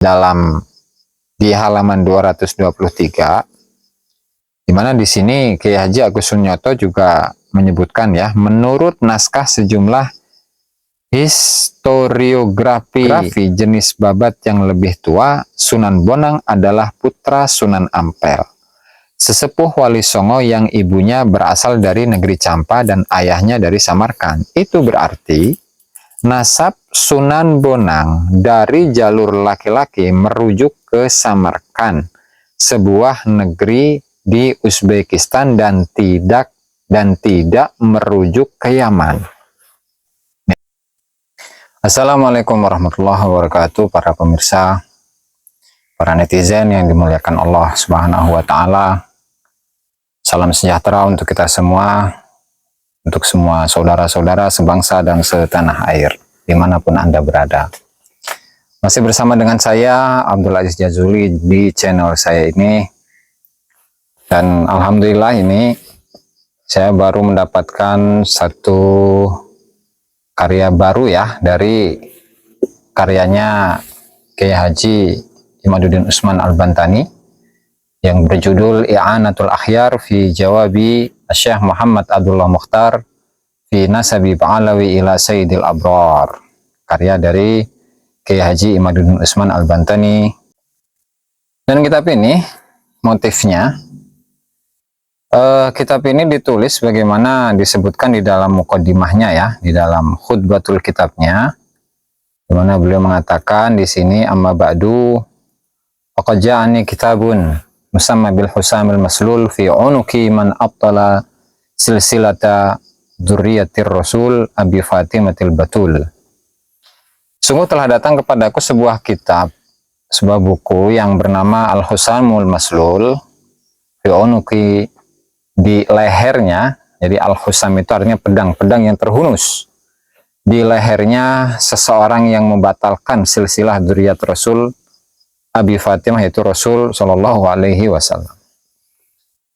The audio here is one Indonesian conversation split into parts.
dalam di halaman 223, di mana di sini Kiai Haji Agus Sunyoto juga menyebutkan ya, menurut naskah sejumlah historiografi jenis babat yang lebih tua, Sunan Bonang adalah putra Sunan Ampel, sesepuh Wali Songo yang ibunya berasal dari negeri Campa dan ayahnya dari Samarkand. Itu berarti nasab Sunan Bonang dari jalur laki-laki merujuk ke Samarkand, sebuah negeri di Uzbekistan, dan tidak merujuk ke Yaman. Assalamualaikum warahmatullahi wabarakatuh, para pemirsa, para netizen yang dimuliakan Allah Subhanahu wa Ta'ala. Salam sejahtera untuk kita semua, untuk semua saudara-saudara sebangsa dan setanah air, dimanapun Anda berada. Masih bersama dengan saya, Abdul Aziz Jazuli, di channel saya ini. Dan alhamdulillah ini saya baru mendapatkan satu karya baru ya, dari karyanya Kiai Haji Imaduddin Usman Al-Bantani yang berjudul I'anatul Akhyar fi Jawabi Syekh Muhammad Abdullah Mukhtar fi Nasabi Ba'alawi ila Sayyidil Abrar, karya dari Kiai Haji Imaduddin Usman Al-Bantani. Dan kitab ini motifnya, kitab ini ditulis bagaimana disebutkan di dalam muqaddimahnya ya, di dalam khutbatul kitabnya, di mana beliau mengatakan di sini, amma ba'du faqad ja'ani kitabun musamma bil husamil maslul fi unuki man abtala silsilata dzurriyyatir rasul abi Fatimatil Batul. Sungguh telah datang kepadaku sebuah kitab, sebuah buku yang bernama Al-Husamul Maslul fi unuki, di lehernya. Jadi Al-Husam itu artinya pedang yang terhunus. Di lehernya seseorang yang membatalkan silsilah dzurriyyat Rasul Abi Fatimah, yaitu Rasul Shallallahu Alaihi Wasallam.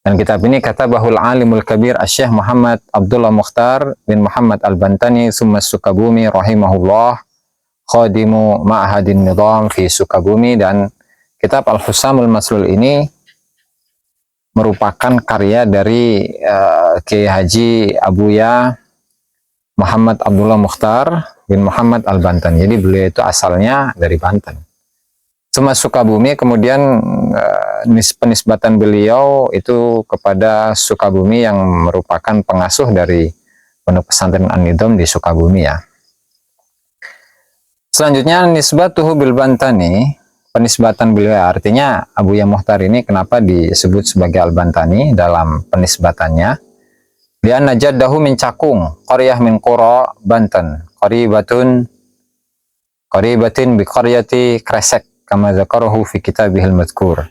Dan kitab ini kata bahul alimul kabir Syekh Muhammad Abdullah Mukhtar bin Muhammad Al-Bantani summa Sukabumi rahimahullah, khadimu ma'hadin nidham fi Sukabumi. Dan kitab Al-Husamul Maslul ini merupakan karya dari Kiai Haji Abuya Muhammad Abdullah Mukhtar bin Muhammad Al-Bantani. Jadi beliau itu asalnya dari Banten. Cuma Sukabumi, kemudian penisbatan beliau itu kepada Sukabumi yang merupakan pengasuh dari Pondok Pesantren An-Nidham di Sukabumi ya. Selanjutnya nisbatuhu bil Bantani, penisbatan beliau, artinya Abuya Mukhtar ini kenapa disebut sebagai Al-Bantani dalam penisbatannya? Lianna jaddahu min Cakung, qaryah min qura Banten, qaribatin bi qaryati Kresek, kama dzakarahu fi kitabihil madhkur.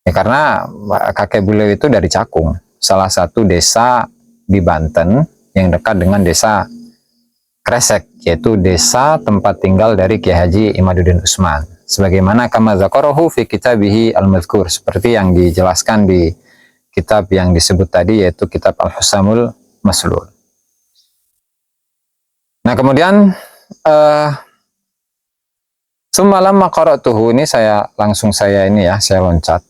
Ya, karena kakek beliau itu dari Cakung, salah satu desa di Banten yang dekat dengan desa Kresek, yaitu desa tempat tinggal dari Kiai Haji Imaduddin Usman. Sebagaimana kama dzakarahu fi kitabihi al-madhkur, seperti yang dijelaskan di kitab yang disebut tadi, yaitu kitab Al-Husamul Maslul. Nah, kemudian semalam qara'tuhu, ini saya loncat.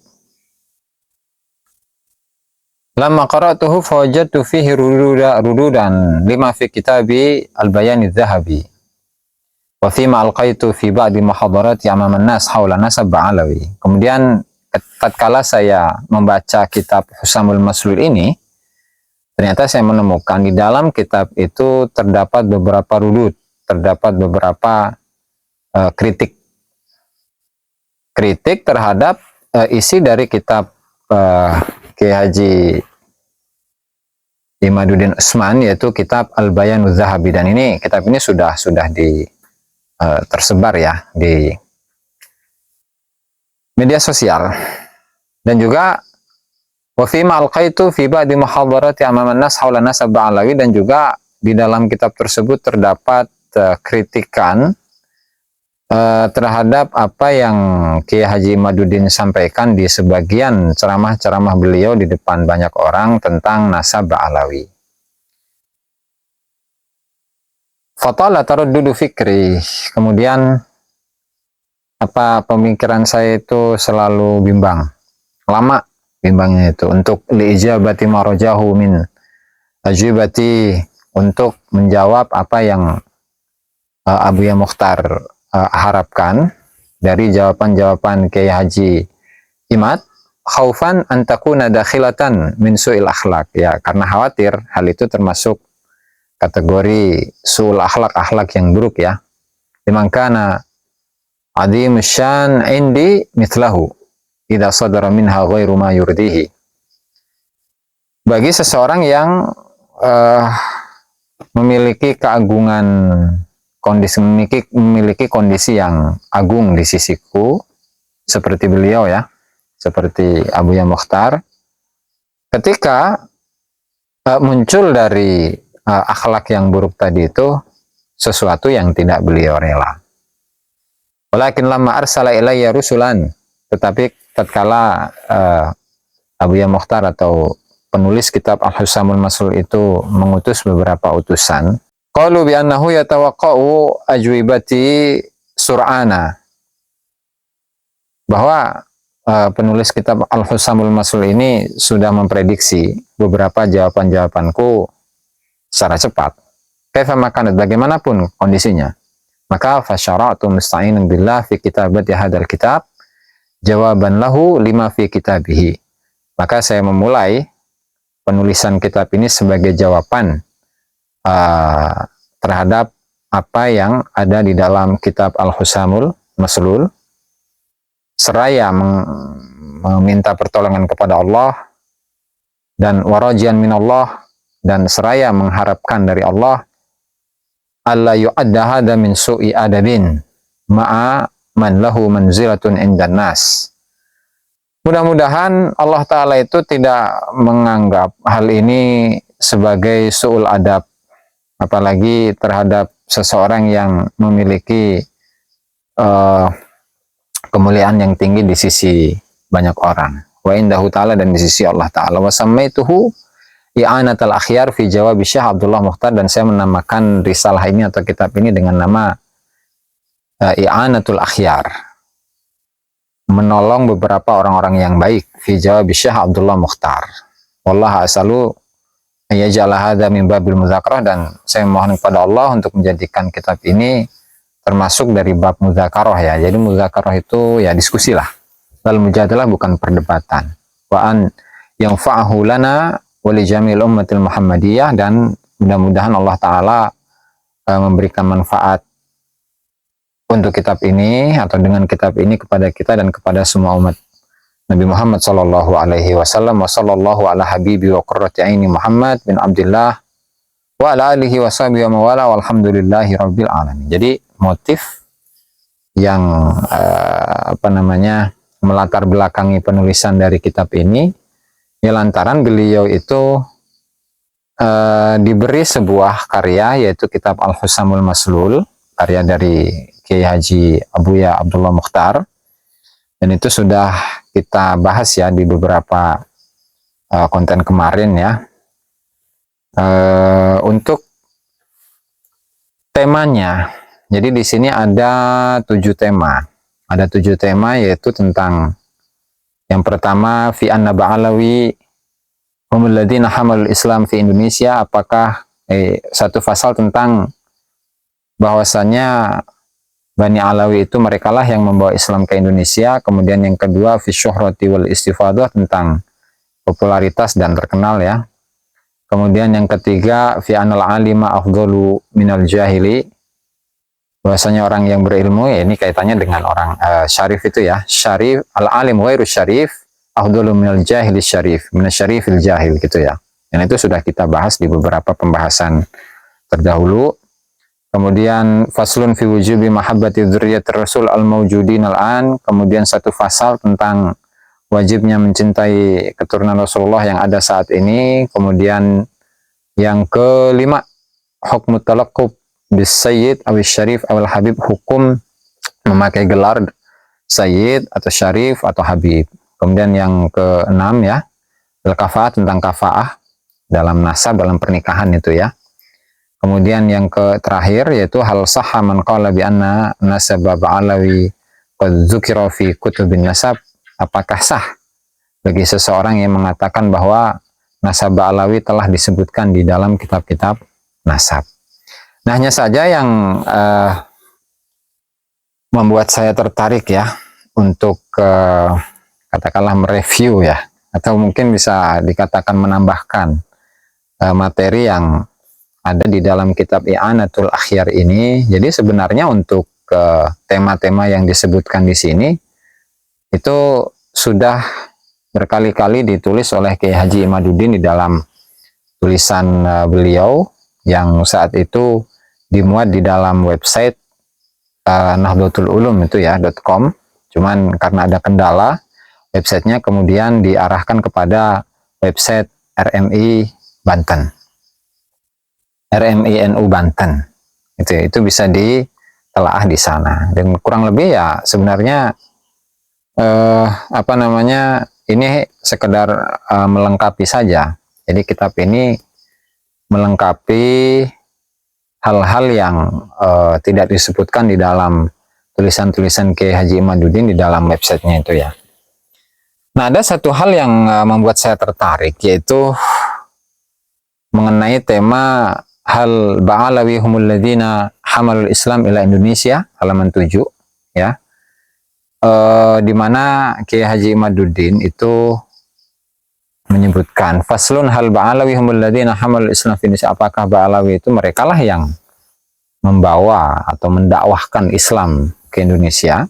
Lamma qara'tuhu fawajadtu fihi rududan lima fi kitabi al-Bayan adz-Dzahabi wa fima alqaitu fi ba'di muhadarat amaman nas haula nasab Ba'alawi. Kemudian tatkala saya membaca kitab Husamul Maslul ini, ternyata saya menemukan di dalam kitab itu terdapat beberapa rudud, terdapat beberapa kritik terhadap isi dari kitab Kiai Haji Imaduddin Usman, yaitu kitab Al-Bayan adz-Dzahabi. Dan ini kitab ini sudah tersebar ya di media sosial. Dan juga wa fi ma alqaitu fi ba'di muhadharati amaman nas haula nasab Ba'alawi, dan juga di dalam kitab tersebut terdapat kritikan terhadap apa yang Kiai Haji Imaduddin sampaikan di sebagian ceramah-ceramah beliau di depan banyak orang tentang nasab Ba'alawi. Fatala taruddudu fikri, kemudian pemikiran saya itu selalu bimbang, lama bimbangnya itu untuk liijabati marajahu min ajibati, untuk menjawab apa yang Abu Ya Mukhtar harapkan dari jawaban-jawaban Kiai Haji Imad, khaufan an takuna dakhilatan min su'il akhlak, ya karena khawatir hal itu termasuk kategori su'ul akhlak yang buruk ya. Dimangkana adim syan indi mithlahu idza sadara minha ghairu ma yurdihi. Bagi seseorang yang memiliki keagungan memiliki kondisi yang agung di sisiku seperti beliau ya, seperti Abu Ya Mukhtar, ketika muncul dari akhlak yang buruk tadi itu sesuatu yang tidak beliau rela. Walakin lama arsala ilayya rusulan, tetapi tatkala Abu Ya Mukhtar atau penulis kitab Al-Husamul Maslul itu mengutus beberapa utusan, qalu bi annahu yatawaqqa'u ajwibati sur'ana, bahwa penulis kitab Al-Husamul Maslul ini sudah memprediksi beberapa jawaban-jawabanku secara cepat. Kaifa makanat, bagaimanapun kondisinya. Maka fasyara'tu musta'inan billah fi kitabati hadzal kitab jawaban lahu lima fi kitabihi. Maka saya memulai penulisan kitab ini sebagai jawaban terhadap apa yang ada di dalam kitab Al-Husamul Maslul, seraya meminta pertolongan kepada Allah dan warajian minallah, dan seraya mengharapkan dari Allah alla yu'adda hadha min su'i adabin ma'a man lahu manzilatun indan nas. Mudah-mudahan Allah Ta'ala itu tidak menganggap hal ini sebagai su'ul adab, apalagi terhadap seseorang yang memiliki kemuliaan yang tinggi di sisi banyak orang. Wa indahu ta'ala, dan di sisi Allah Ta'ala. Wa sammaituhu i'anatul akhyar fi jawab Syekh Abdullah Mukhtar, dan saya menamakan risalah ini atau kitab ini dengan nama i'anatul akhyar, menolong beberapa orang-orang yang baik, fi jawab Syekh Abdullah Mukhtar. Wallahu asalu yaj'ala hadza min babil mudzakarah, dan saya mohon kepada Allah untuk menjadikan kitab ini termasuk dari bab mudzakarah ya. Jadi mudzakarah itu ya diskusi lah. Lalu mujadalah bukan perdebatan. Wa an yanfa'ahu lana wa li jamil ummatil Muhammadiyah, dan mudah-mudahan Allah Ta'ala memberikan manfaat untuk kitab ini atau dengan kitab ini kepada kita dan kepada semua umat Nabi Muhammad sallallahu alaihi wasallam. Wa sallallahu ala habibi wa qurrati aini Muhammad bin Abdullah wa ala alihi wa sahbihi wa mawala walhamdulillahi rabbil alamin. Jadi motif yang melatar belakangi penulisan dari kitab ini ya lantaran beliau itu diberi sebuah karya, yaitu kitab Al-Husamul Maslul, karya dari Kiai Haji Abu Ya Abdullah Mukhtar, dan itu sudah kita bahas ya di beberapa konten kemarin ya. Untuk temanya, jadi di sini ada 7 tema. Ada 7 tema, yaitu tentang yang pertama fi anna ba'alawi humul ladzina hamalul Islam fi Indonesia, apakah satu pasal tentang bahwasannya Bani Alawi itu merekalah yang membawa Islam ke Indonesia. Kemudian yang kedua fi syuhrati wal istifadah, tentang popularitas dan terkenal ya. Kemudian yang ketiga fi anal alima afdalu minal jahili, bahwasanya orang yang berilmu, ya ini kaitannya dengan orang syarif itu ya. Syarif al-alim ghairu syarif afdalu minal jahili syarif, minasyarifil jahil gitu ya. Dan itu sudah kita bahas di beberapa pembahasan terdahulu. Kemudian faslun fi wujubi mahabbati dzurriyyatir rasul al-mawjudin al-an, kemudian satu fasal tentang wajibnya mencintai keturunan Rasulullah yang ada saat ini. Kemudian yang kelima, hukmu talaqqub bis sayyid awis syarif awal habib, hukum memakai gelar sayyid atau syarif atau habib. Kemudian yang keenam ya, al-kafaah, tentang kafaah dalam nasab, dalam pernikahan itu ya. Kemudian yang terakhir yaitu hal sahha man qala bi anna nasab ba'alawi qad dzukira fi kutubin nasab, apakah sah bagi seseorang yang mengatakan bahwa nasab Ba'alawi telah disebutkan di dalam kitab-kitab nasab. Nah, hanya saja yang membuat saya tertarik ya untuk katakanlah mereview ya, atau mungkin bisa dikatakan menambahkan materi yang ada di dalam kitab I'anatul Akhyar ini. Jadi sebenarnya untuk tema-tema yang disebutkan di sini itu sudah berkali-kali ditulis oleh Kiai Haji Imaduddin di dalam tulisan beliau yang saat itu dimuat di dalam website Nahdlatul Ulum itu ya .com. Cuman karena ada kendala, websitenya kemudian diarahkan kepada website RMI Banten, RMI NU Banten. Itu bisa ditelaah di sana. Dan kurang lebih ya sebenarnya ini sekedar melengkapi saja. Jadi kitab ini melengkapi hal-hal yang tidak disebutkan di dalam tulisan-tulisan Kiai Haji Imaduddin di dalam websitenya itu ya. Nah, ada satu hal yang membuat saya tertarik, yaitu mengenai tema hal Ba'alawi humul ladina hamalul Islam ila Indonesia, halaman 7 ya. Di mana Kiai Haji Imaduddin itu menyebutkan faslun hal Ba'alawi humul ladina hamalul Islam fi Indonesia, apakah Ba'alawi itu merekalah yang membawa atau mendakwahkan Islam ke Indonesia.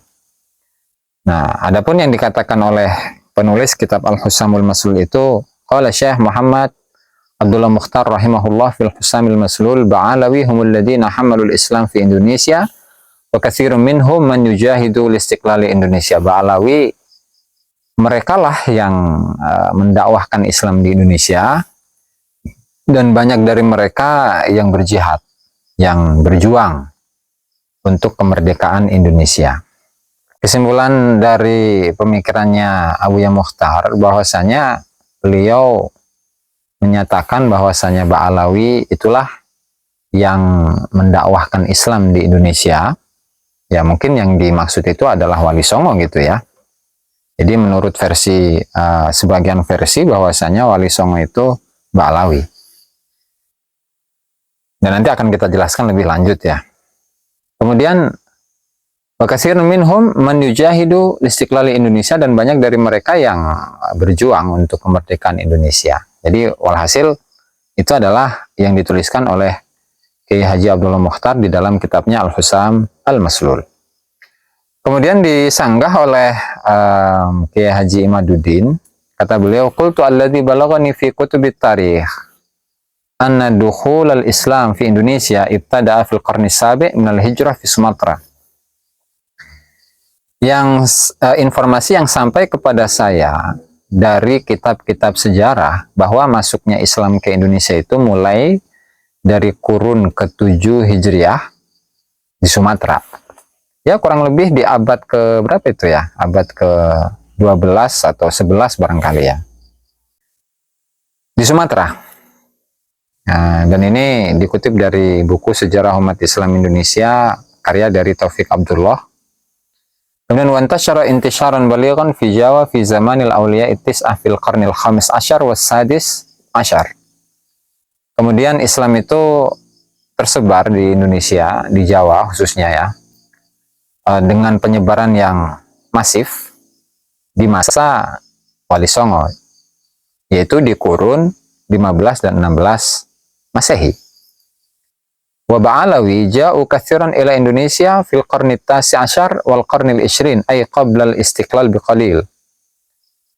Nah, adapun yang dikatakan oleh penulis kitab Al-Husamul Maslul itu, qala Syekh Muhammad Abdullah Mukhtar rahimahullah fil Husamil Maslul, Ba'alawi humul ladina hamalul Islam fi Indonesia wa katsirun minhum man yujahidu listiqlali Indonesia. Ba'alawi merekalah yang mendakwahkan Islam di Indonesia, dan banyak dari mereka yang berjihad, yang berjuang untuk kemerdekaan Indonesia. Kesimpulan dari pemikirannya Abuya Mukhtar bahwasanya beliau menyatakan bahwasanya Ba'alawi itulah yang mendakwahkan Islam di Indonesia. Ya, mungkin yang dimaksud itu adalah Wali Songo gitu ya. Jadi menurut versi sebagian versi bahwasanya Wali Songo itu Ba'alawi. Dan nanti akan kita jelaskan lebih lanjut ya. Kemudian wa katsirun minhum man yujahidu listiqlali Indonesia, dan banyak dari mereka yang berjuang untuk kemerdekaan Indonesia. Jadi walhasil itu adalah yang dituliskan oleh Kiai Haji Abdullah Mukhtar di dalam kitabnya Al-Husam Al-Maslul. Kemudian disanggah oleh Kiai Haji Imaduddin, kata beliau, qultu alladzi balaghani fi kutubit tarikh anna dukhul al-Islam fi Indonesia ibtada'a fil qarni sabi' min al-hijrah fi Sumatera. Yang informasi yang sampai kepada saya dari kitab-kitab sejarah bahwa masuknya Islam ke Indonesia itu mulai dari kurun ke-7 Hijriah di Sumatera. Ya, kurang lebih di abad ke berapa itu ya? Abad ke-12 atau 11 barangkali ya. Di Sumatera. Nah, dan ini dikutip dari buku Sejarah Umat Islam Indonesia karya dari Taufik Abdullah. Kemudian wantashara intisharan balighan fi Jawa fi zamanil awliya ittis'ah fil qarnil khamis asyar was sadis asyar. Kemudian Islam itu tersebar di Indonesia, di Jawa khususnya ya, dengan penyebaran yang masif di masa Wali Songo, yaitu di kurun 15 dan 16 Masehi. Wa Ba'alawi ja'u katsiran ila Indonesia fil qarni tasi asyar wal qarnil ishrin, ay qabla al-istiqlal biqalil.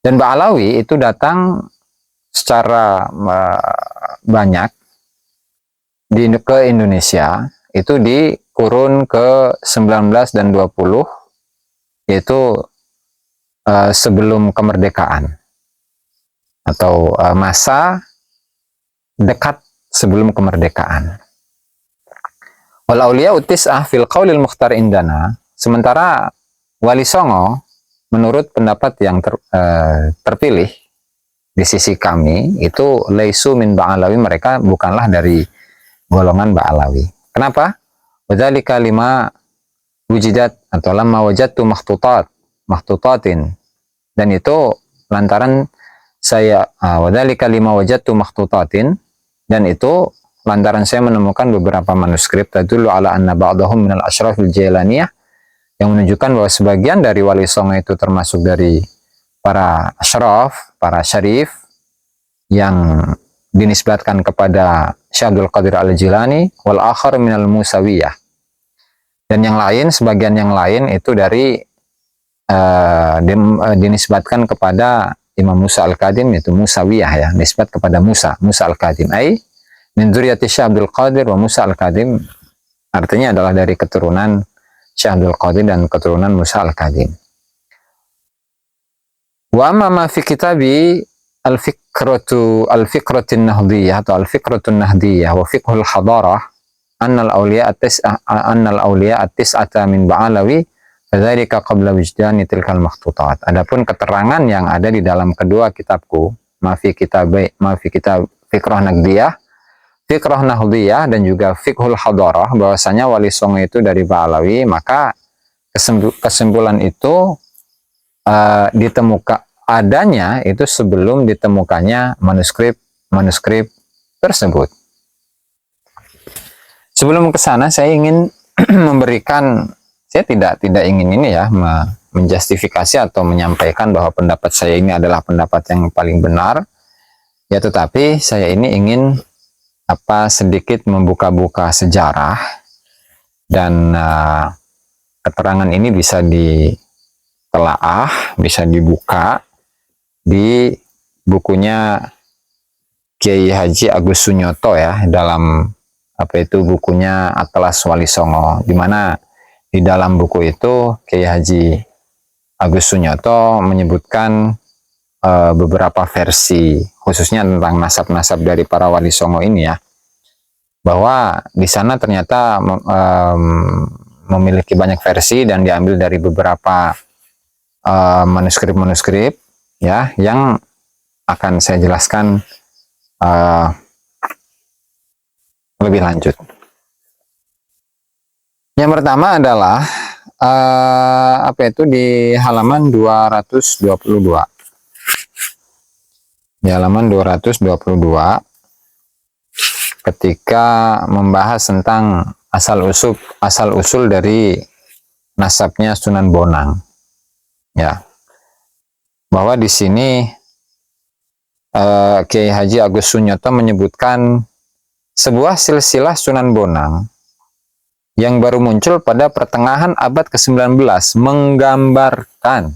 Dan Ba'alawi itu datang secara banyak ke Indonesia itu di kurun ke-19 dan 20, yaitu sebelum kemerdekaan atau masa dekat sebelum kemerdekaan. Wal auliya utis'ah fil qaulil mukhtar indana, sementara Wali Songo menurut pendapat yang terpilih di sisi kami itu laisu min Ba'alawi, mereka bukanlah dari golongan Ba'alawi. Kenapa? Wadzalika lima wujidat atau lamma wajadtu makhtutatin, dan itu lantaran saya wadzalika lima wajadtu makhtutatin, dan itu lantaran saya menemukan beberapa manuskrip tadullu ala anna ba'dahum minal asyrafil jailaniyah, yang menunjukkan bahwa sebagian dari wali songo itu termasuk dari para asyraf, para syarif yang dinisbatkan kepada Syekh Abdul Qadir Al-Jilani, wal akhar minal Musawiyah, dan yang lain, sebagian yang lain itu dari dinisbatkan kepada Imam Musa Al-Kadim, yaitu Musawiyah, ya, nisbat kepada Musa Al-Kadim, ai min dzurriyyati Syekh Abdul Qadir wa Musa Al-Kadim, artinya adalah dari keturunan Syekh Abdul Qadir dan keturunan Musa Al-Kadim. Wa amma ma fi kitabi al-fikratin nahdiyah atau al-fikratun nahdiyah wa fiqhul hadarah annal awliya at-tis'ata min Ba'alawi fadzalika qabla wijdani tilkal makhtutat. Adapun keterangan yang ada di dalam kedua kitabku, ma fi kitab fikrah nahdiyah, fikrah nahdiyah, dan juga fiqhul hadarah, bahwasanya wali songo itu dari Ba'alawi, maka kesimpulan itu ditemukan adanya itu sebelum ditemukannya manuskrip tersebut. Sebelum ke sana saya ingin memberikan, saya tidak ingin ini ya menjustifikasi atau menyampaikan bahwa pendapat saya ini adalah pendapat yang paling benar, ya, tetapi saya ini ingin sedikit membuka-buka sejarah, dan keterangan ini bisa ditelaah, bisa dibuka di bukunya Kiai Haji Agus Sunyoto, ya, dalam bukunya Atlas Wali Songo, di mana di dalam buku itu Kiai Haji Agus Sunyoto menyebutkan beberapa versi, khususnya tentang nasab-nasab dari para wali songo ini, ya, bahwa di sana ternyata memiliki banyak versi dan diambil dari beberapa manuskrip-manuskrip, ya, yang akan saya jelaskan lebih lanjut. Yang pertama adalah di halaman 222. Di halaman 222 ketika membahas tentang asal usul dari nasabnya Sunan Bonang, ya, bahwa di sini Kiai Haji Agus Sunyoto menyebutkan sebuah silsilah Sunan Bonang yang baru muncul pada pertengahan abad ke-19 menggambarkan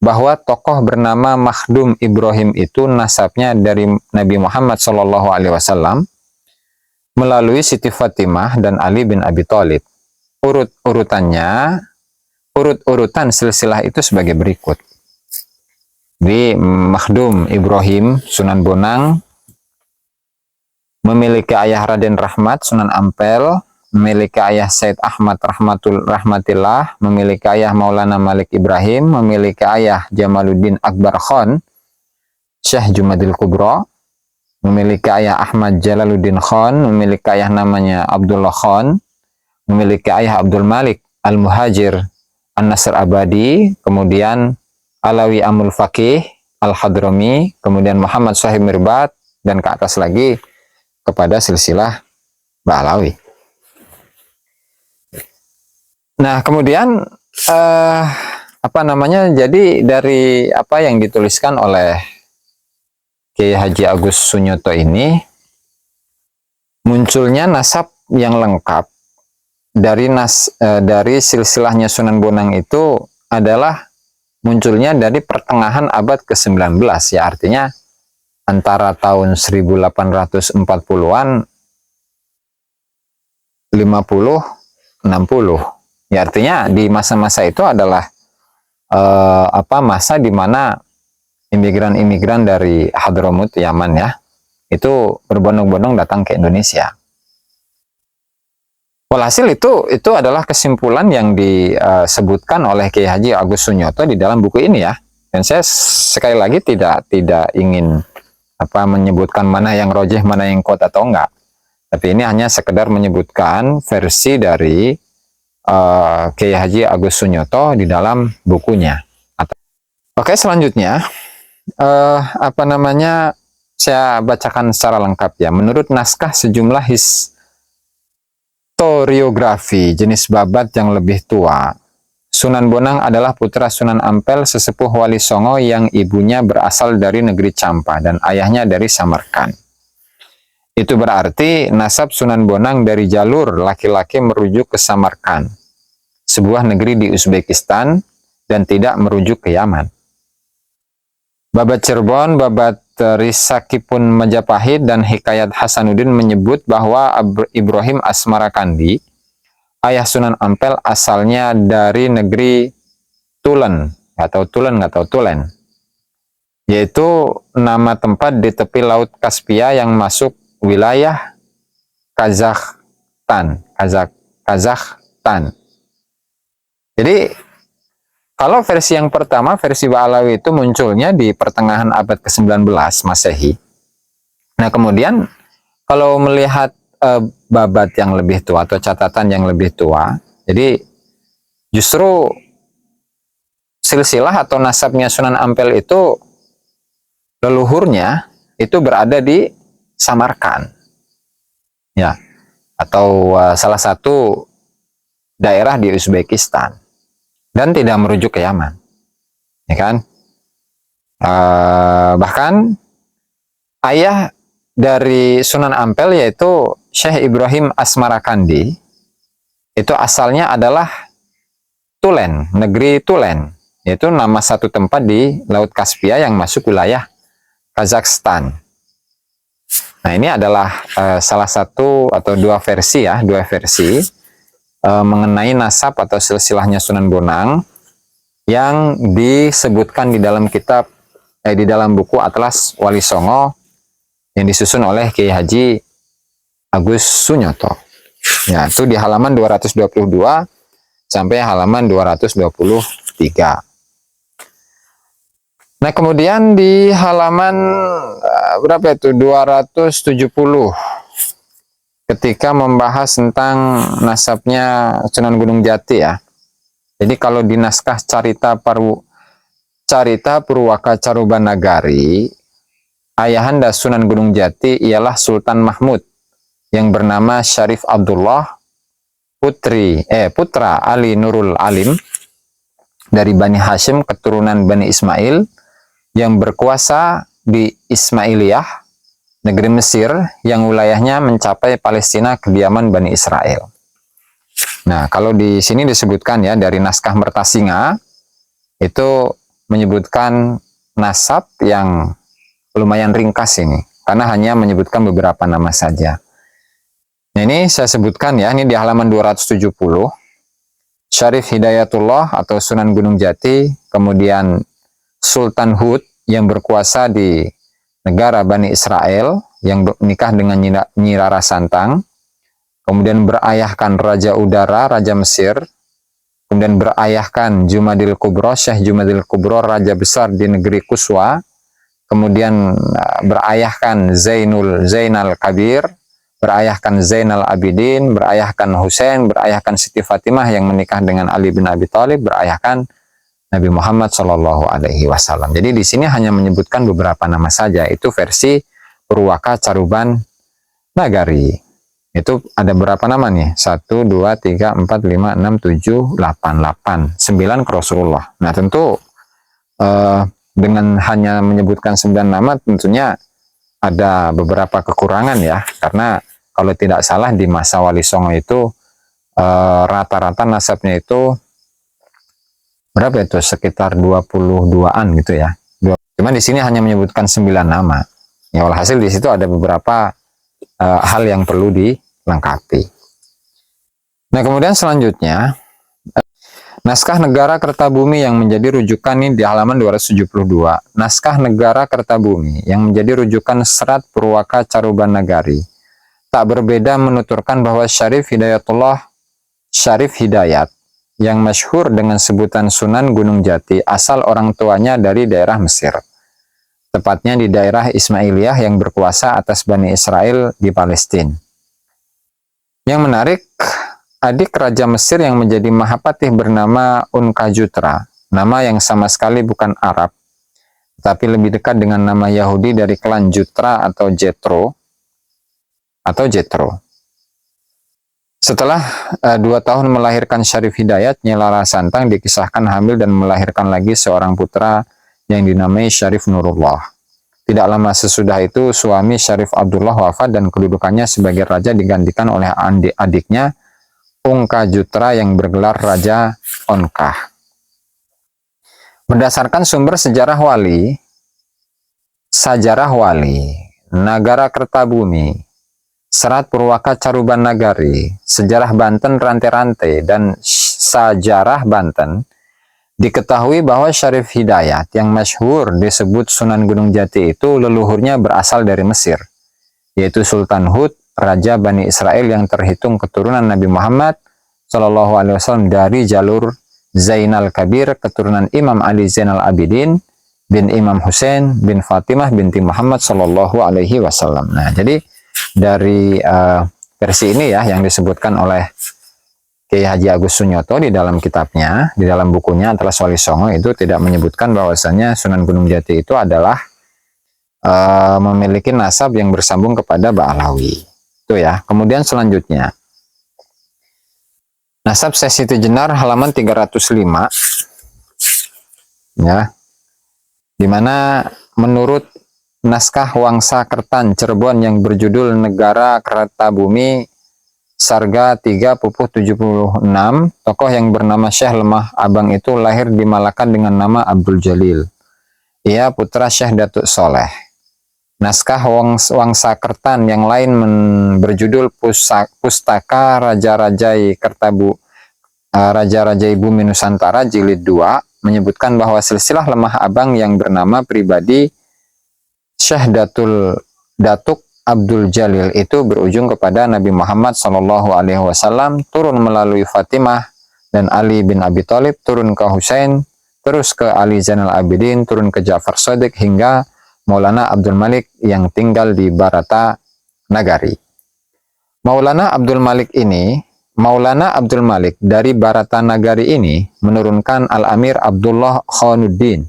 bahwa tokoh bernama Makhdum Ibrahim itu nasabnya dari Nabi Muhammad SAW melalui Siti Fatimah dan Ali bin Abi Thalib. Urutan silsilah itu sebagai berikut. Di Makhdum Ibrahim Sunan Bonang memiliki ayah Raden Rahmat Sunan Ampel, memiliki ayah Said Ahmad Rahmatillah, memiliki ayah Maulana Malik Ibrahim, memiliki ayah Jamaluddin Akbar Khan Syekh Jumadil Kubro, memiliki ayah Ahmad Jalaluddin Khan, memiliki ayah namanya Abdullah Khan, memiliki ayah Abdul Malik Al-Muhajir An-Nasr Abadi, kemudian Alawi Amul Faqih Al-Hadrami, kemudian Muhammad Sahib Mirbat, dan ke atas lagi kepada silsilah Ba'alawi. Nah, kemudian jadi dari apa yang dituliskan oleh Kiai Haji Agus Sunyoto ini, munculnya nasab yang lengkap dari silsilahnya Sunan Bonang itu adalah munculnya dari pertengahan abad ke-19, ya, artinya antara tahun 1840-an 50 60. Ya, artinya di masa-masa itu adalah masa di mana imigran-imigran dari Hadramut, Yaman, ya, itu berbondong-bondong datang ke Indonesia. Walhasil itu adalah kesimpulan yang disebutkan oleh Kiai Haji Agus Sunyoto di dalam buku ini, ya. Dan saya sekali lagi tidak ingin menyebutkan mana yang rojih, mana yang kuat atau enggak. Tapi ini hanya sekedar menyebutkan versi dari Kiai Haji Agus Sunyoto di dalam bukunya. Oke, selanjutnya apa namanya, saya bacakan secara lengkap ya. Menurut naskah sejumlah historiografi jenis babat yang lebih tua, Sunan Bonang adalah putra Sunan Ampel, sesepuh Wali Songo yang ibunya berasal dari negeri Campa dan ayahnya dari Samarkand. Itu berarti nasab Sunan Bonang dari jalur laki-laki merujuk ke Samarkand, sebuah negeri di Uzbekistan, dan tidak merujuk ke Yaman. Babat Cirebon, Babat Risakipun Majapahit, dan Hikayat Hasanuddin menyebut bahwa Ibrahim Asmarakandi, ayah Sunan Ampel, asalnya dari negeri Tulen, Tulen, yaitu nama tempat di tepi Laut Kaspia yang masuk wilayah Kazakhstan. Jadi kalau versi yang pertama, versi Ba'alawi itu munculnya di pertengahan abad ke-19 Masehi. Nah, kemudian kalau melihat babat yang lebih tua atau catatan yang lebih tua, jadi justru silsilah atau nasabnya Sunan Ampel itu, leluhurnya itu berada di Samarkand, ya, atau salah satu daerah di Uzbekistan, dan tidak merujuk ke Yaman, ya kan? Bahkan ayah dari Sunan Ampel, yaitu Syekh Ibrahim Asmarakandi, itu asalnya adalah Tulen, negeri Tulen, yaitu nama satu tempat di Laut Kaspia yang masuk wilayah Kazakhstan. Nah, ini adalah salah satu atau dua versi mengenai nasab atau silsilahnya Sunan Bonang yang disebutkan di dalam kitab, di dalam buku Atlas Wali Songo yang disusun oleh Kiai Haji Agus Sunyoto. Ya, itu di halaman 222 sampai halaman 223. Nah, kemudian di halaman berapa itu? 270, ketika membahas tentang nasabnya Sunan Gunung Jati ya. Jadi kalau di naskah Carita Purwaka Carubanagari, ayahanda Sunan Gunung Jati ialah Sultan Mahmud yang bernama Syarif Abdullah, putra Ali Nurul Alim dari Bani Hashim, keturunan Bani Ismail, yang berkuasa di Ismailiyah, negeri Mesir, yang wilayahnya mencapai Palestina, kediaman Bani Israel. Nah, kalau di sini disebutkan ya, dari naskah Mertasinga, itu menyebutkan nasab yang lumayan ringkas ini, karena hanya menyebutkan beberapa nama saja. Nah, ini saya sebutkan ya, ini di halaman 270, Syarif Hidayatullah atau Sunan Gunung Jati, kemudian Sultan Hud yang berkuasa di negara Bani Israel, yang menikah dengan Nyi Rara Santang, kemudian berayahkan Raja Udara, Raja Mesir, kemudian berayahkan Jumadil Kubro, Syekh Jumadil Kubro, Raja Besar di negeri Kuswa, kemudian berayahkan Zainal Kabir, berayahkan Zainal Abidin, berayahkan Husain, berayahkan Siti Fatimah yang menikah dengan Ali bin Abi Thalib, berayahkan Nabi Muhammad Shallallahu Alaihi Wasallam. Jadi di sini hanya menyebutkan beberapa nama saja. Itu versi Purwaka Caruban Nagari. Itu ada berapa nama nih? 1, 2, 3, 4, 5, 6, 7, 8, 9 ke Rasulullah. Nah, tentu dengan hanya menyebutkan 9 nama tentunya ada beberapa kekurangan ya. Karena kalau tidak salah di masa Wali Songo itu rata-rata nasabnya itu berapa itu? Sekitar 22-an gitu ya. Cuma di sini hanya menyebutkan 9 nama. Ya, walhasil di situ ada beberapa hal yang perlu dilengkapi. Nah, kemudian selanjutnya naskah Negara Kertabumi yang menjadi rujukan ini di halaman 272. Naskah Negara Kertabumi yang menjadi rujukan serat Purwaka Caruban Nagari tak berbeda menuturkan bahwa Syarif Hidayat yang masyhur dengan sebutan Sunan Gunung Jati asal orang tuanya dari daerah Mesir, tepatnya di daerah Ismailiyah yang berkuasa atas Bani Israel di Palestina. Yang menarik adik Raja Mesir yang menjadi Mahapatih bernama Unkajutra, nama yang sama sekali bukan Arab, tapi lebih dekat dengan nama Yahudi dari klan Jutra atau Jethro. Setelah 2 tahun melahirkan Syarif Hidayat, Nyi Rara Santang dikisahkan hamil dan melahirkan lagi seorang putra yang dinamai Syarif Nurullah. Tidak lama sesudah itu, suami Syarif Abdullah wafat dan kedudukannya sebagai raja digantikan oleh adiknya Ungkajutra yang bergelar Raja Onkah. Berdasarkan sumber Sajarah Wali, Nagara Kertabumi, Serat Purwaka Caruban Nagari, Sejarah Banten Rantai-Rantai, dan Sajarah Banten, diketahui bahwa Syarif Hidayat yang masyhur disebut Sunan Gunung Jati itu leluhurnya berasal dari Mesir, yaitu Sultan Hud, Raja Bani Israel yang terhitung keturunan Nabi Muhammad SAW dari jalur Zainal Kabir, keturunan Imam Ali Zainal Abidin bin Imam Hussein bin Fatimah binti Muhammad SAW. Nah, jadi dari versi ini ya yang disebutkan oleh Kiai Haji Agus Sunyoto di dalam kitabnya, di dalam bukunya Atlas Wali Songo, itu tidak menyebutkan bahwasanya Sunan Gunung Jati itu adalah memiliki nasab yang bersambung kepada Ba'alawi. Itu ya. Kemudian selanjutnya, nasab Syekh Siti Jenar halaman 305, ya, di mana menurut naskah Wangsa Kertan Cirebon yang berjudul Negara Kertabumi Sarga 3/76, tokoh yang bernama Syekh Lemah Abang itu lahir di Malaka dengan nama Abdul Jalil. Ia putra Syekh Datuk Soleh. Naskah Wangsa Kertan yang lain berjudul Pustaka Raja-Rajai Raja-Rajai Bumi Nusantara Jilid 2 menyebutkan bahwa silsilah Lemah Abang yang bernama pribadi Syekh Datuk Abdul Jalil itu berujung kepada Nabi Muhammad SAW, turun melalui Fatimah dan Ali bin Abi Thalib, turun ke Husain, terus ke Ali Zainal Abidin, turun ke Ja'far Shadiq hingga Maulana Abdul Malik yang tinggal di Barata Nagari. Maulana Abdul Malik dari Barata Nagari ini menurunkan Al-Amir Abdullah Khanuddin,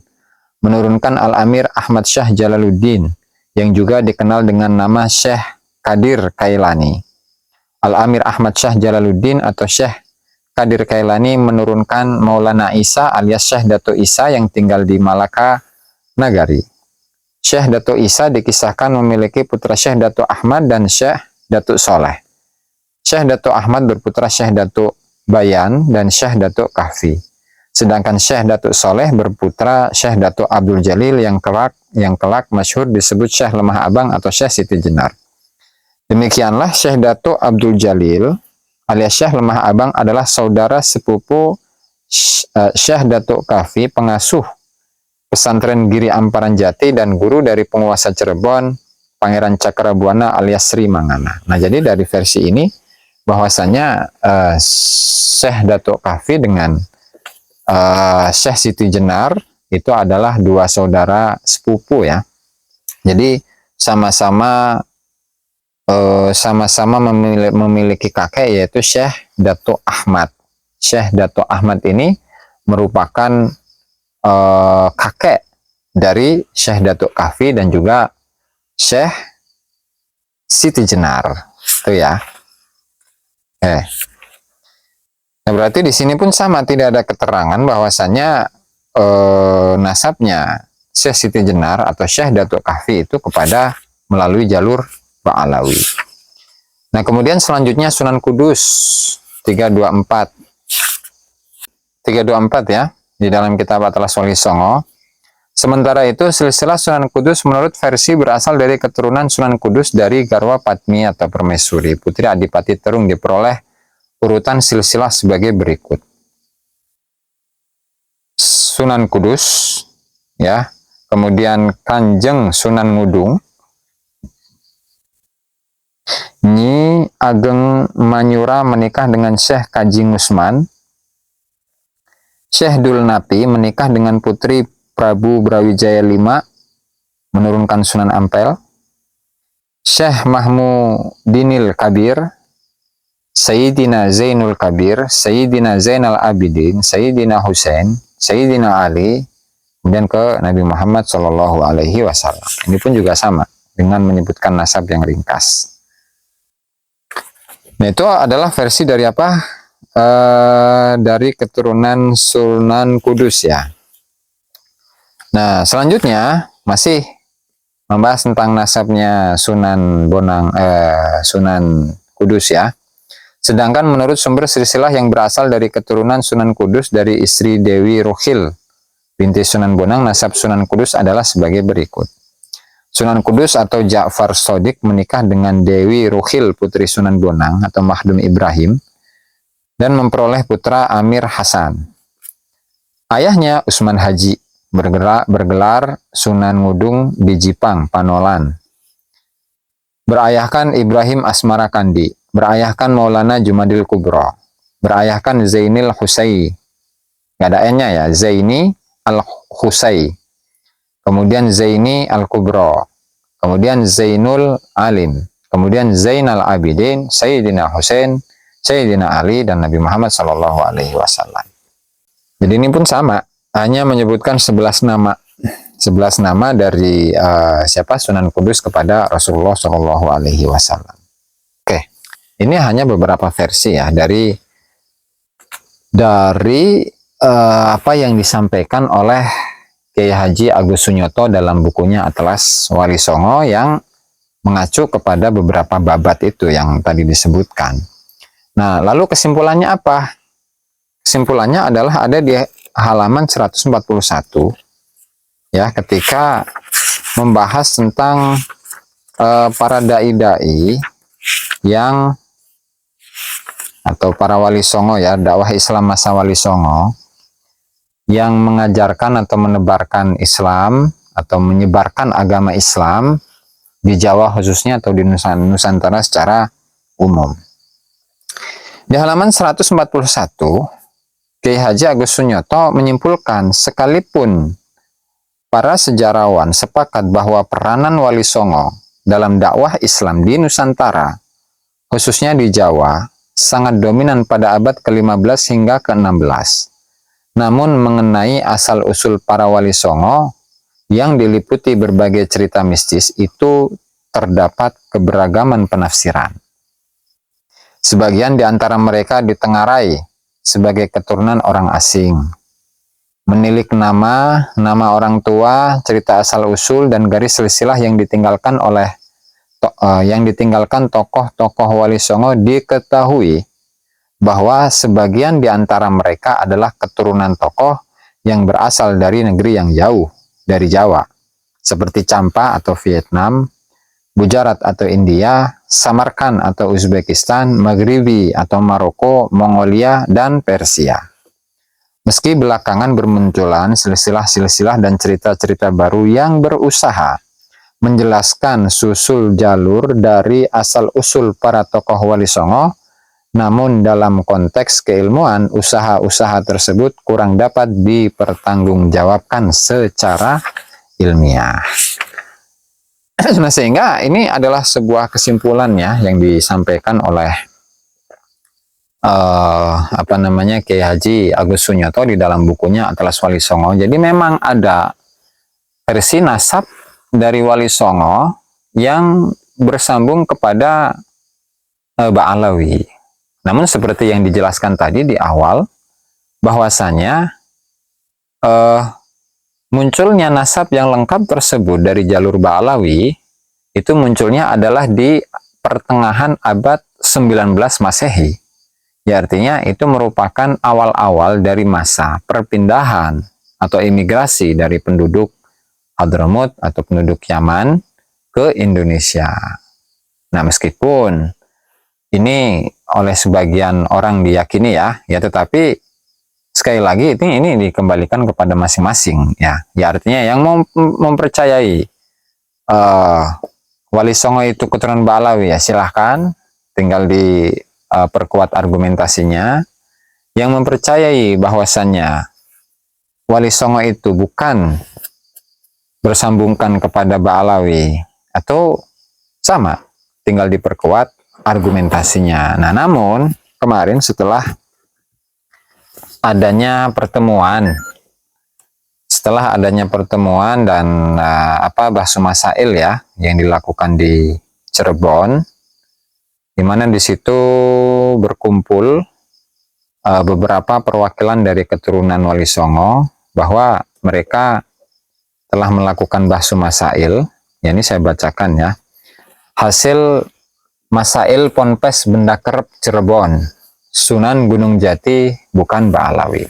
menurunkan Al-Amir Ahmad Syah Jalaluddin, yang juga dikenal dengan nama Syekh Qadir Kailani. Al-Amir Ahmad Syah Jalaluddin atau Syekh Qadir Kailani menurunkan Maulana Isa alias Syekh Datuk Isa yang tinggal di Malaka Nagari. Syekh Datuk Isa dikisahkan memiliki putra Syekh Datuk Ahmad dan Syekh Datuk Soleh. Syekh Datuk Ahmad berputra Syekh Datuk Bayan dan Syekh Datuk Kahfi. Sedangkan Syekh Datuk Soleh berputra Syekh Datuk Abdul Jalil yang kelak masyhur disebut Syekh Lemah Abang atau Syekh Siti Jenar. Demikianlah Syekh Datuk Abdul Jalil alias Syekh Lemah Abang adalah saudara sepupu Syekh Datuk Kahfi, pengasuh pesantren Giri Amparan Jati dan guru dari penguasa Cirebon, Pangeran Cakrabuana alias Sri Mangana. Nah, jadi dari versi ini bahwasanya Syekh Datuk Kahfi dengan Syekh Siti Jenar itu adalah dua saudara sepupu ya. Jadi sama-sama memiliki kakek yaitu Syekh Datuk Ahmad. Syekh Datuk Ahmad ini merupakan kakek dari Syekh Datuk Kahfi dan juga Syekh Siti Jenar. Itu ya. Nah, berarti di sini pun sama, tidak ada keterangan bahwasannya nasabnya Syekh Siti Jenar atau Syekh Datuk Kahfi itu kepada melalui jalur Ba'alawi. Nah, kemudian selanjutnya Sunan Kudus 324 ya di dalam kitab Atlas Wali Songo. Sementara itu silsilah Sunan Kudus menurut versi berasal dari keturunan Sunan Kudus dari Garwa Padmi atau Permaisuri Putri Adipati Terung, diperoleh urutan silsilah sebagai berikut. Sunan Kudus ya, kemudian Kanjeng Sunan Ngudung, Nyi Ageng Manyura menikah dengan Syekh Kaji Ngusman, Syekh Dul Napi menikah dengan putri Prabu Brawijaya V menurunkan Sunan Ampel, Syekh Mahmudinil Kabir Sayyidina Zainul Kabir, Sayyidina Zainal Abidin, Sayyidina Husain, Sayyidina Ali, kemudian ke Nabi Muhammad Shallallahu Alaihi Wasallam. Ini pun juga sama dengan menyebutkan nasab yang ringkas. Nah, itu adalah versi dari apa? Dari keturunan Sunan Kudus ya. Nah, selanjutnya masih membahas tentang nasabnya Sunan Bonang, Sunan Kudus ya. Sedangkan menurut sumber silsilah yang berasal dari keturunan Sunan Kudus dari istri Dewi Ruhil binti Sunan Bonang, nasab Sunan Kudus adalah sebagai berikut. Sunan Kudus atau Ja'far Shodiq menikah dengan Dewi Ruhil putri Sunan Bonang atau Mahdum Ibrahim dan memperoleh putra Amir Hasan. Ayahnya Usman Haji bergelar Sunan Ngudung di Jipang, Panolan. Berayahkan Ibrahim Asmara Kandi, berayahkan Maulana Jumadil Kubro, berayahkan Zainil Husai, nggak ada N-nya ya, Zaini Al-Husai, kemudian Zaini Al-Kubro, kemudian Zainul Alim, kemudian Zainal Abidin, Sayyidina Husain, Sayyidina Ali, dan Nabi Muhammad Sallallahu Alaihi Wasallam. Jadi ini pun sama, hanya menyebutkan 11 nama. 11 nama dari siapa? Sunan Kudus kepada Rasulullah Sallallahu Alaihi Wasallam. Oke, ini hanya beberapa versi ya dari apa yang disampaikan oleh Kiai Haji Agus Sunyoto dalam bukunya Atlas Wali Songo yang mengacu kepada beberapa babat itu yang tadi disebutkan. Nah, lalu kesimpulannya apa? Kesimpulannya adalah ada di halaman 141 ya, ketika membahas tentang para dai-dai yang atau para wali songo ya, dakwah Islam masa wali songo yang mengajarkan atau menebarkan Islam atau menyebarkan agama Islam di Jawa khususnya atau di Nusantara secara umum. Di halaman 141, Kiai Haji Agus Sunyoto menyimpulkan sekalipun para sejarawan sepakat bahwa peranan Wali Songo dalam dakwah Islam di Nusantara, khususnya di Jawa, sangat dominan pada abad ke-15 hingga ke-16. Namun mengenai asal-usul para Wali Songo yang diliputi berbagai cerita mistis itu terdapat keberagaman penafsiran. Sebagian di antara mereka ditengarai sebagai keturunan orang asing, menilik nama orang tua, cerita asal-usul, dan garis silsilah yang ditinggalkan tokoh-tokoh Wali Songo. Diketahui bahwa sebagian di antara mereka adalah keturunan tokoh yang berasal dari negeri yang jauh dari Jawa, seperti Champa atau Vietnam, Gujarat atau India, Samarkand atau Uzbekistan, Maghribi atau Maroko, Mongolia, dan Persia. Meski belakangan bermunculan silsilah-silsilah dan cerita-cerita baru yang berusaha menjelaskan susul jalur dari asal-usul para tokoh Wali Songo, namun dalam konteks keilmuan, usaha-usaha tersebut kurang dapat dipertanggungjawabkan secara ilmiah. Nah, sehingga ini adalah sebuah kesimpulan ya yang disampaikan oleh Kiai Haji Agus Sunyoto di dalam bukunya Atlas Wali Songo. Jadi memang ada versi nasab dari Wali Songo yang bersambung kepada Ba'alawi. Namun seperti yang dijelaskan tadi di awal, bahwasanya munculnya nasab yang lengkap tersebut dari jalur Ba'alawi itu munculnya adalah di pertengahan abad 19 Masehi. Ya, artinya itu merupakan awal-awal dari masa perpindahan atau imigrasi dari penduduk Hadramut atau penduduk Yaman ke Indonesia. Nah, meskipun ini oleh sebagian orang diyakini ya tetapi sekali lagi ini dikembalikan kepada masing-masing ya. Ya, artinya yang mempercayai Wali Songo itu keturunan Ba'alawi ya silahkan, tinggal diperkuat argumentasinya. Yang mempercayai bahwasannya Wali Songo itu bukan bersambungkan kepada Ba'alawi atau sama, tinggal diperkuat argumentasinya. Nah, namun kemarin setelah adanya pertemuan dan bahsu masail ya yang dilakukan di Cirebon, di mana di situ berkumpul beberapa perwakilan dari keturunan Wali Songo, bahwa mereka telah melakukan bahsu masail. Ya, ini saya bacakan ya. Hasil masail Ponpes Benda Kerep Cirebon, Sunan Gunung Jati bukan Ba'alawi.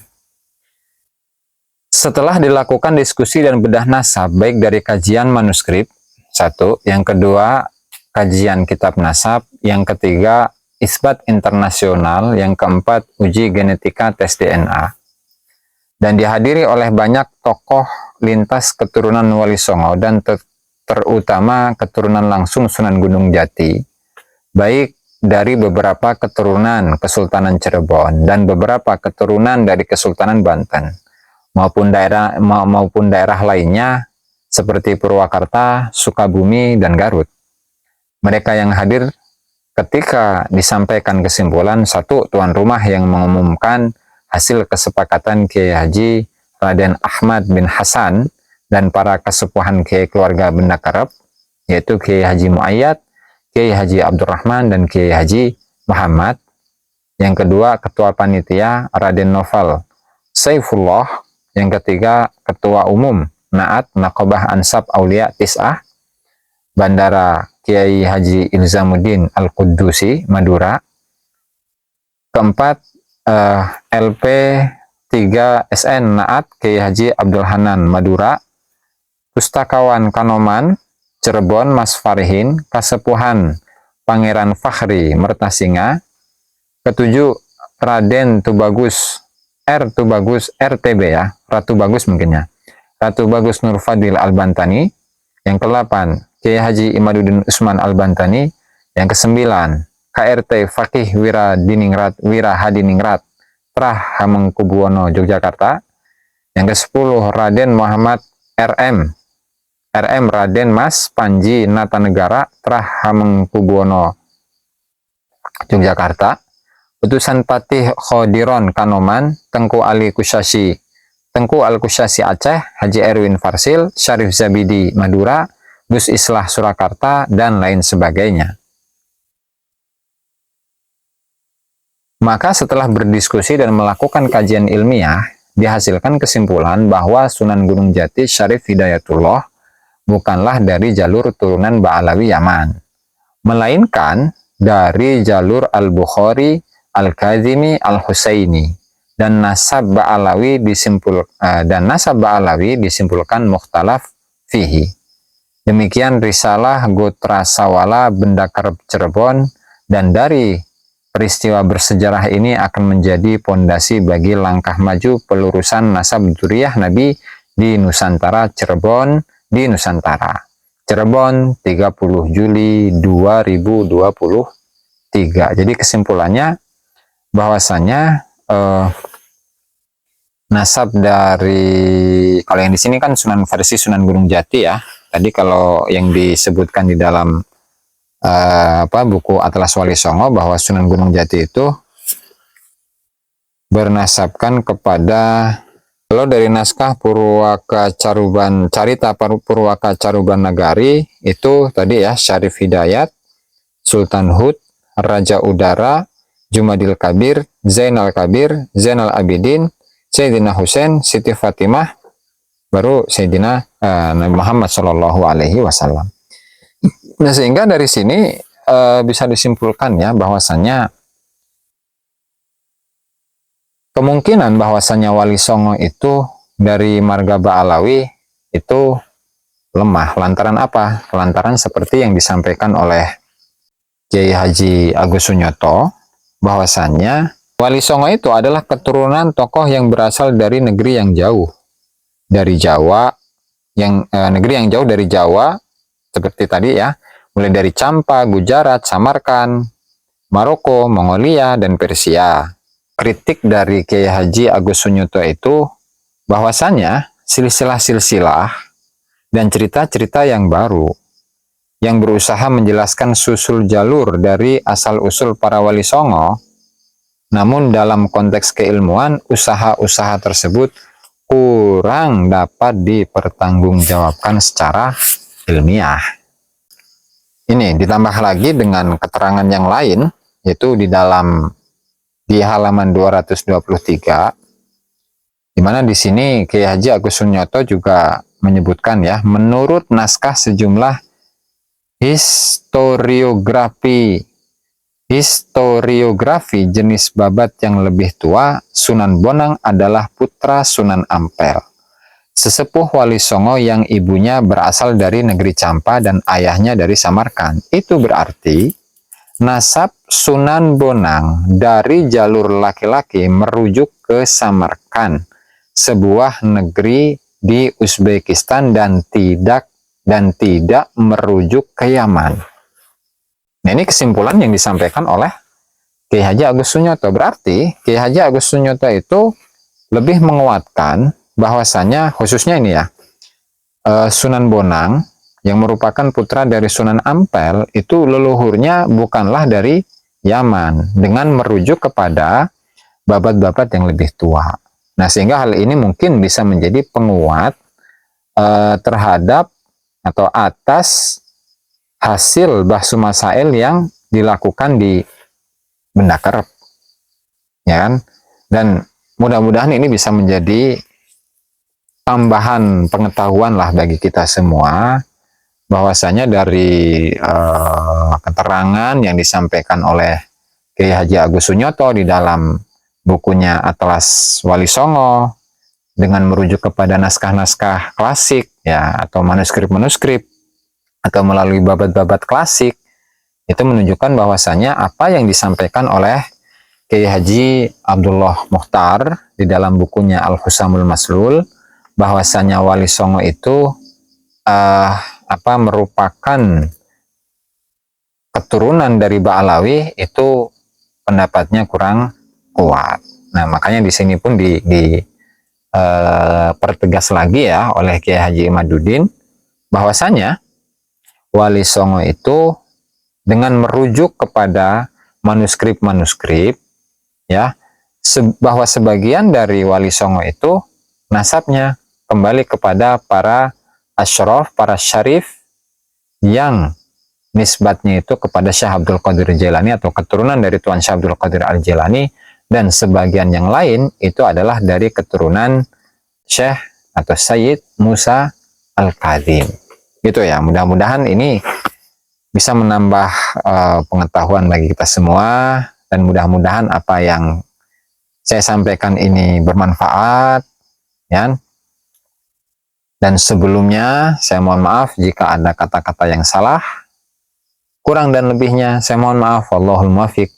Setelah dilakukan diskusi dan bedah nasab, baik dari kajian manuskrip, satu, yang kedua, kajian kitab nasab, yang ketiga, isbat internasional, yang keempat, uji genetika tes DNA, dan dihadiri oleh banyak tokoh lintas keturunan Wali Songo dan terutama keturunan langsung Sunan Gunung Jati, baik dari beberapa keturunan Kesultanan Cirebon dan beberapa keturunan dari Kesultanan Banten, maupun daerah lainnya seperti Purwakarta, Sukabumi, dan Garut. Mereka yang hadir ketika disampaikan kesimpulan, satu, tuan rumah yang mengumumkan hasil kesepakatan Kiai Haji Raden Ahmad bin Hasan dan para kesepuhan Kiai keluarga Benda Kerep, yaitu Kiai Haji Muayyad, Kiai Haji Abdurrahman, dan Kiai Haji Muhammad. Yang kedua, ketua panitia Raden Novel Saifullah. Yang ketiga, ketua umum Naat Naqobah Ansab Aulia Tis'ah Bandara Kiai Haji Ilzamuddin Al-Qudusi Madura. Keempat, LP 3 SN Naat Kiai Haji Abdul Hanan Madura. Pustakawan Kanoman Cirebon Mas Farihin Kasepuhan Pangeran Fakhri Mertasinga. Ketujuh, Raden Tubagus RTB ya, Ratu Bagus mungkin ya, Ratu Bagus Nur Fadil Al-Bantani. Yang ke-8, Kiai Haji Imaduddin Usman Al-Bantani. Yang ke-9, KRT Fakih Wira Hadiningrat Trah Hamengkubuwono Yogyakarta. Yang ke-10, Raden Muhammad RM Raden Mas Panji Natanegara Trah Hamengkubuwono Yogyakarta. Putusan Patih Khodiron Kanoman Tengku Al-Kusyasi Aceh, Haji Erwin Farsil Syarif Zabidi Madura, Gus Islah Surakarta, dan lain sebagainya. Maka setelah berdiskusi dan melakukan kajian ilmiah, dihasilkan kesimpulan bahwa Sunan Gunung Jati Syarif Hidayatullah bukanlah dari jalur turunan Ba'alawi Yaman, melainkan dari jalur Al-Bukhari, Al-Kazimi, Al-Husaini, dan nasab Ba'alawi disimpulkan mukhtalaf fihi. Demikian risalah Gotra Sawala Benda Kerep Cirebon, dan dari peristiwa bersejarah ini akan menjadi pondasi bagi langkah maju pelurusan nasab dzurriyyah Nabi di Nusantara Cirebon, di Nusantara. Cirebon 30 Juli 2023. Jadi kesimpulannya bahwasanya nasab dari, kalau yang di sini kan versi Sunan Gunung Jati ya. Tadi kalau yang disebutkan di dalam buku Atlas Wali Songo, bahwa Sunan Gunung Jati itu bernasabkan kepada, kalau dari naskah Purwaka Caruban Carita Purwaka Caruban Nagari itu tadi ya, Syarif Hidayat, Sultan Hud, Raja Udara, Jumadil Kabir, Zainal Kabir, Zainal Abidin, Sayyidina Husain, Siti Fatimah, baru Sayyidina Nabi Muhammad Shallallahu Alaihi Wasallam. Nah, sehingga dari sini bisa disimpulkan ya bahwasanya kemungkinan bahwasanya Wali Songo itu dari marga Ba'alawi itu lemah. Lantaran apa? Lantaran seperti yang disampaikan oleh Kiai Haji Agus Sunyoto, bahwasanya Wali Songo itu adalah keturunan tokoh yang berasal dari negeri yang jauh dari Jawa, negeri yang jauh dari Jawa, seperti tadi ya, mulai dari Campa, Gujarat, Samarkand, Maroko, Mongolia, dan Persia. Kritik dari Kiai Haji Agus Sunyoto itu bahwasanya silsilah-silsilah dan cerita-cerita yang baru yang berusaha menjelaskan susul jalur dari asal-usul para wali songo, namun dalam konteks keilmuan, usaha-usaha tersebut kurang dapat dipertanggungjawabkan secara ilmiah. Ini ditambah lagi dengan keterangan yang lain, yaitu di halaman 223, di mana di sini Kiai Haji Agus Sunyoto juga menyebutkan ya, menurut naskah sejumlah historiografi jenis babat yang lebih tua, Sunan Bonang adalah putra Sunan Ampel, sesepuh Wali Songo yang ibunya berasal dari negeri Campa dan ayahnya dari Samarkand. Itu berarti nasab Sunan Bonang dari jalur laki-laki merujuk ke Samarkand, sebuah negeri di Uzbekistan, dan tidak merujuk ke Yaman. Nah, ini kesimpulan yang disampaikan oleh Kiai Haji Agus Sunyoto. Berarti Kiai Haji Agus Sunyoto itu lebih menguatkan bahwasanya khususnya ini ya, Sunan Bonang yang merupakan putra dari Sunan Ampel itu leluhurnya bukanlah dari Yaman, dengan merujuk kepada babat-babat yang lebih tua. Nah, sehingga hal ini mungkin bisa menjadi penguat terhadap atau atas hasil bahsu masail yang dilakukan di Benda Kerep, ya kan? Dan mudah-mudahan ini bisa menjadi tambahan pengetahuan lah bagi kita semua, bahwasanya dari keterangan yang disampaikan oleh Kiai Haji Agus Sunyoto di dalam bukunya Atlas Wali Songo, dengan merujuk kepada naskah-naskah klasik ya, atau manuskrip-manuskrip, atau melalui babat-babat klasik, itu menunjukkan bahwasanya apa yang disampaikan oleh Kiai Haji Abdullah Mukhtar di dalam bukunya Al-Husamul Maslul, bahwasanya Wali Songo itu merupakan keturunan dari Ba'alawi, itu pendapatnya kurang kuat. Nah, makanya di sini pun pertegas lagi ya oleh Kiai Haji Imaduddin, bahwasanya Wali Songo itu dengan merujuk kepada manuskrip-manuskrip ya, bahwa sebagian dari Wali Songo itu nasabnya kembali kepada para asyraf, para syarif yang nisbatnya itu kepada Syekh Abdul Qadir Jailani atau keturunan dari Tuan Syekh Abdul Qadir Al-Jailani, dan sebagian yang lain itu adalah dari keturunan Syekh atau Sayyid Musa Al-Kadzim. Gitu ya, mudah-mudahan ini bisa menambah pengetahuan bagi kita semua, dan mudah-mudahan apa yang saya sampaikan ini bermanfaat ya. Dan sebelumnya saya mohon maaf jika ada kata-kata yang salah, kurang dan lebihnya saya mohon maaf. Wallahul muwaffiq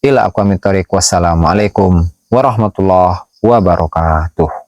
ila aqwamit thoriq. Wassalamualaikum warahmatullahi wabarakatuh.